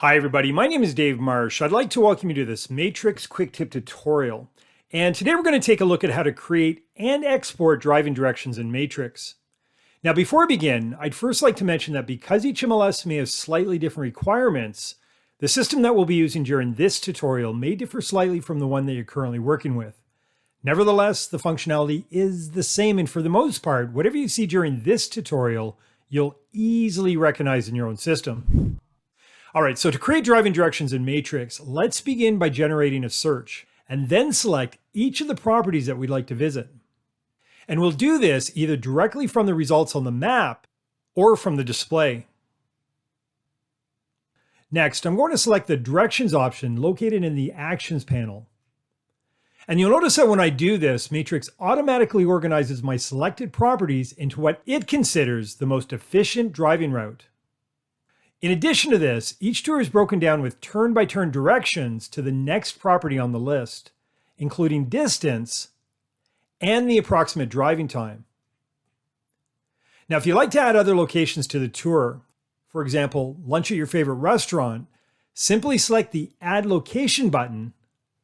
Hi everybody, my name is Dave Marsh. I'd like to welcome you to this Matrix Quick Tip tutorial. And today we're going to take a look at how to create and export driving directions in Matrix. Now before I begin, I'd first like to mention that because each MLS may have slightly different requirements, the system that we'll be using during this tutorial may differ slightly from the one that you're currently working with. Nevertheless, the functionality is the same, and for the most part, whatever you see during this tutorial, you'll easily recognize in your own system. All right, so to create driving directions in Matrix, let's begin by generating a search and then select each of the properties that we'd like to visit. And we'll do this either directly from the results on the map or from the display. Next, I'm going to select the directions option located in the Actions panel. And you'll notice that when I do this, Matrix automatically organizes my selected properties into what it considers the most efficient driving route. In addition to this, each tour is broken down with turn-by-turn directions to the next property on the list, including distance and the approximate driving time. Now, if you'd like to add other locations to the tour, for example, lunch at your favorite restaurant, simply select the Add Location button,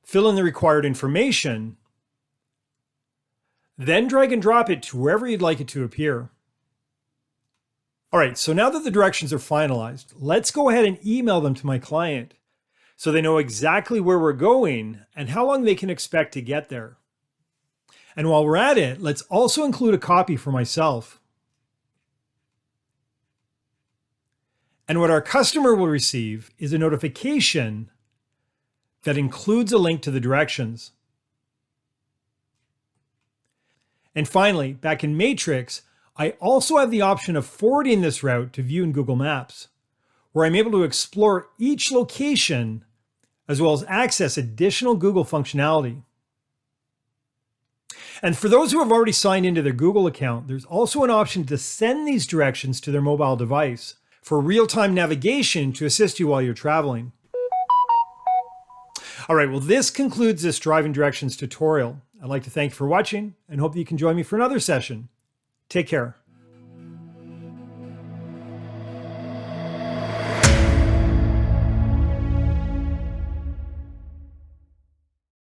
fill in the required information, then drag and drop it to wherever you'd like it to appear. All right, so now that the directions are finalized, let's go ahead and email them to my client so they know exactly where we're going and how long they can expect to get there. And while we're at it, let's also include a copy for myself. And what our customer will receive is a notification that includes a link to the directions. And finally, back in Matrix, I also have the option of forwarding this route to view in Google Maps, where I'm able to explore each location as well as access additional Google functionality. And for those who have already signed into their Google account, there's also an option to send these directions to their mobile device for real-time navigation to assist you while you're traveling. All right, well, this concludes this driving directions tutorial. I'd like to thank you for watching and hope that you can join me for another session. Take care.